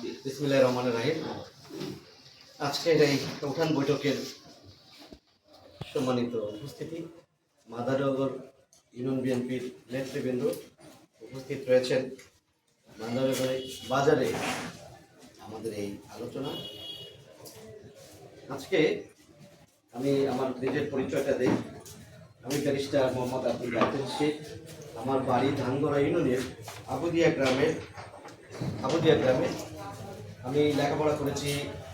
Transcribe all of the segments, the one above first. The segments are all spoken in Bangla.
বিসমিল্লাহির রহমানির রহিম। আজকের এই উঠান বৈঠকের সম্মানিত উপস্থিতি, মাদারনগর ইউনিয়ন বিএনপির নেতৃবৃন্দ উপস্থিত রয়েছেন। মাদারনগর বাজারে আমাদের এই আলোচনা। আজকে আমি আমার নিজের পরিচয়টা দিই। আমি ব্যারিস্টার মোহাম্মদ আব্দুল বাতেন শেখ। আমার বাড়ি ধানগড়া ইউনিয়নের আবুদিয়া গ্রামে। আমি লেখাপড়া করেছি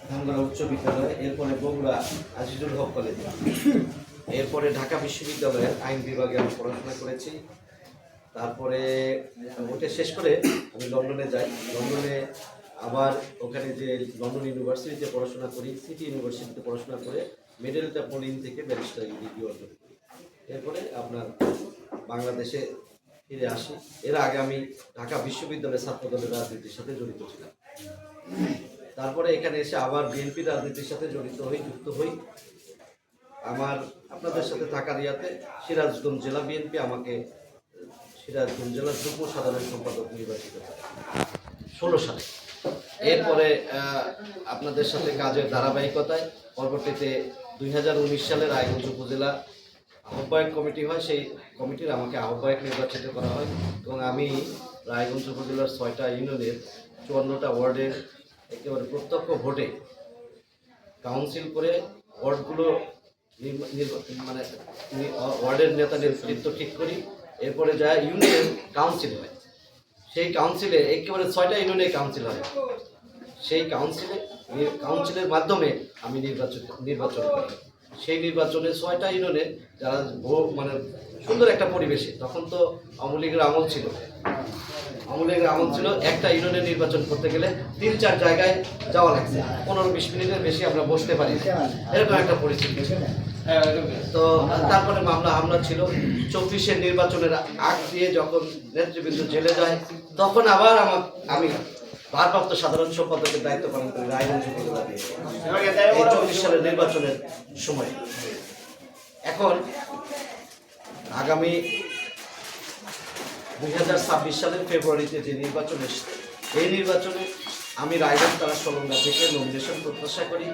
ধানগড়া উচ্চ বিদ্যালয়ে, এরপরে বগুড়া আজিজুল হক কলেজে, এরপরে ঢাকা বিশ্ববিদ্যালয়ের আইন বিভাগে আমি পড়াশোনা করেছি। তারপরে ওটা শেষ করে আমি লন্ডনে যাই। লন্ডনে আবার ওখানে যে লন্ডন ইউনিভার্সিটিতে পড়াশোনা করি, সিটি ইউনিভার্সিটিতে পড়াশোনা করে মেডেলটা পোলিং থেকে ব্যারিস্টার ডিগ্রি অর্জন করি। এরপরে আপনার বাংলাদেশে ফিরে আসি। এর আগে আমি ঢাকা বিশ্ববিদ্যালয়ের ছাত্রদলের রাজনীতির সাথে জড়িত ছিলাম। তারপরে এখানে এসে আবার বিএনপি রাজনীতির সাথে যুক্ত হই। আমার আপনাদের সাথে থাকার ইয়াতে সিরাজগঞ্জ জেলা বিএনপি আমাকে সিরাজগঞ্জ জেলার যুগ্ম সাধারণ সম্পাদক নির্বাচিত করে 16 সালে। এরপরে আপনাদের সাথে কাজের ধারাবাহিকতায় পরবর্তীতে 2019 সালে রায়গঞ্জ উপজেলা আহ্বায়ক কমিটি হয়। সেই কমিটির আমাকে আহ্বায়ক নির্বাচিত করা হয় এবং আমি রায়গঞ্জ উপজেলার 6টা ইউনিয়নের 54টা ওয়ার্ডের একেবারে প্রত্যক্ষ ভোটে কাউন্সিল করে ওয়ার্ডগুলো মানে ওয়ার্ডের নেতা নেতৃত্ব ঠিক করি। এরপরে যা ইউনিয়ন কাউন্সিল হয়, সেই কাউন্সিলে একেবারে 6টা ইউনিয়নে কাউন্সিল হয়। সেই কাউন্সিলের মাধ্যমে আমি নির্বাচন করি। সেই নির্বাচনে 6টা ইউনিয়নে যারা মানে সুন্দর একটা পরিবেশে, তখন তো আওয়ামী লীগের আমল ছিল, একটা ইউনিয়নে নির্বাচন করতে গেলে 3-4 জায়গায় যাওয়া লাগছে, 15-20 মিনিটের বেশি আমরা বসতে পারি, এরকম একটা পরিস্থিতি। তো তারপরে হামলা ছিল। 24-এর নির্বাচনের আগ দিয়ে যখন নেতৃবৃন্দ জেলে যায়, তখন আবার আমি ভারপ্রাপ্ত সাধারণ সম্পাদকের দায়িত্ব পালন করি রায়গঞ্জ উপজেলা দিয়ে 24 সালের নির্বাচনের সময়। এখন আগামী 2026 সালের ফেব্রুয়ারিতে যে নির্বাচন এসেছে, এই নির্বাচনে আমি রায়গঞ্জ তারা সলঙ্গা থেকে নমিনেশন প্রত্যাশা করি।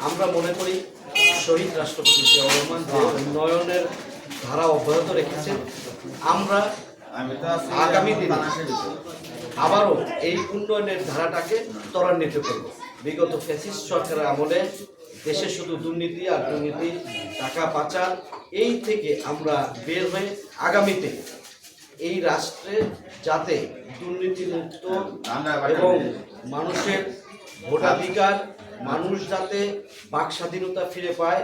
আমরা মনে করি শহীদ রাষ্ট্রপতি জিয়াউর রহমান যে উন্নয়নের ধারা অব্যাহত রেখেছেন, আমরা আগামী দিনে আবারও এই উন্নয়নের ধারাটাকে ত্বরান্বিত করব। বিগত ফ্যাসিস্ট সরকারের আমলে দেশে শুধু দুর্নীতি আর দুর্নীতি, টাকা পাচার, এই থেকে আমরা বের হয়ে আগামীতে এই রাষ্ট্রে যাতে দুর্নীতিমুক্ত এবং মানুষের ভোটাধিকার, মানুষ যাতে বাক স্বাধীনতা ফিরে পায়,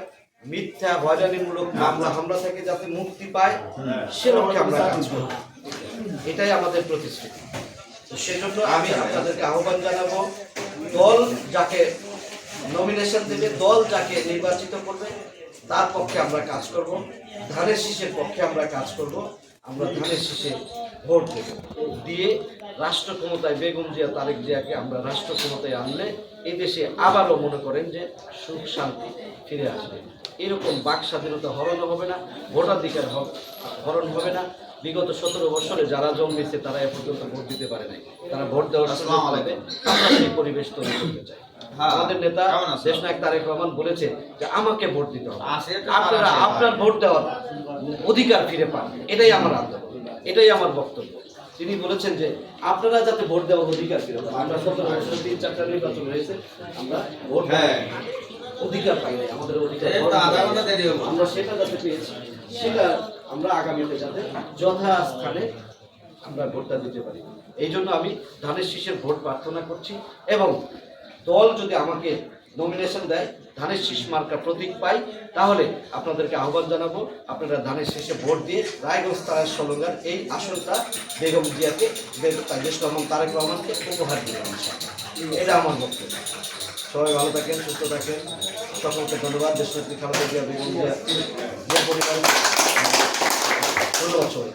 মিথ্যা হয়রানিমূলক হামলা থেকে যাতে মুক্তি পায়, সে লক্ষ্যে আমরা কাজ করব। এটাই আমাদের প্রতিশ্রুতি। তো সেজন্য আমি আপনাদেরকে আহ্বান জানাবো, দল যাকে নমিনেশন দেবে, দল যাকে নির্বাচিত করবে, তার পক্ষে আমরা কাজ করব। ধানের শীষের পক্ষে আমরা কাজ করব। আমরা ধানের শীষে ভোট দেব, দিয়ে রাষ্ট্র ক্ষমতায় বেগম জিয়া তারেক জিয়াকে আমরা রাষ্ট্র ক্ষমতায় আনলে এই দেশে আবারও মনে করেন যে সুখ শান্তি ফিরে আসবে। এরকম বাক স্বাধীনতা হরণ হবে না, ভোটাধিকার হরণ হবে না। বিগত 17 বছরে যারা জন্মেছে তারা এ পর্যন্ত ভোট দিতে পারে নাই, তারা ভোট দেওয়ার সুযোগ পাবে। আমরা সেই পরিবেশ তৈরি করতে চাই। আমাদের নেতা দেশনায়ক তারেক রহমান বলেছে যে আমাকে ভোট দিতে হবে, আপনারা আপনার ভোট দেওয়ার অধিকার ফিরে পান। এটাই আমার আন্দোলন, এটাই আমার বক্তব্য। তিনি বলেছেন যে আপনারা যাতে ভোট দেওয়ার অধিকার ফিরে পান। আমরা 17 বছরে 3-4টা নির্বাচন হয়েছে, আমরা ভোট অধিকার পাই নাই। আমাদের অধিকার আমরা সেটা যাতে পেয়েছি, সেটা আমরা আগামীতে যাতে যথাস্থানে আমরা ভোটটা দিতে পারি। এই জন্য আমি ধানের শীষের ভোট প্রার্থনা করছি এবং দল যদি আমাকে নমিনেশন দেয়, ধানের শীষ মার্কা প্রতীক পাই, তাহলে আপনাদেরকে আহ্বান জানাবো, আপনারা ধানের শীষে ভোট দিয়ে রায়গঞ্জ তারেক সলঙ্গার এই আসনটা বেগম জিয়াকে, তারেক রহমানকে উপহার দিবেন। এটা আমার বক্তব্য। সবাই ভালো থাকেন, সুস্থ থাকেন, সকলকে ধন্যবাদ। দেশনেত্রী খালেদা জিয়া, বেগম জিয়া পরিবার, ধন্যবাদ সবাই।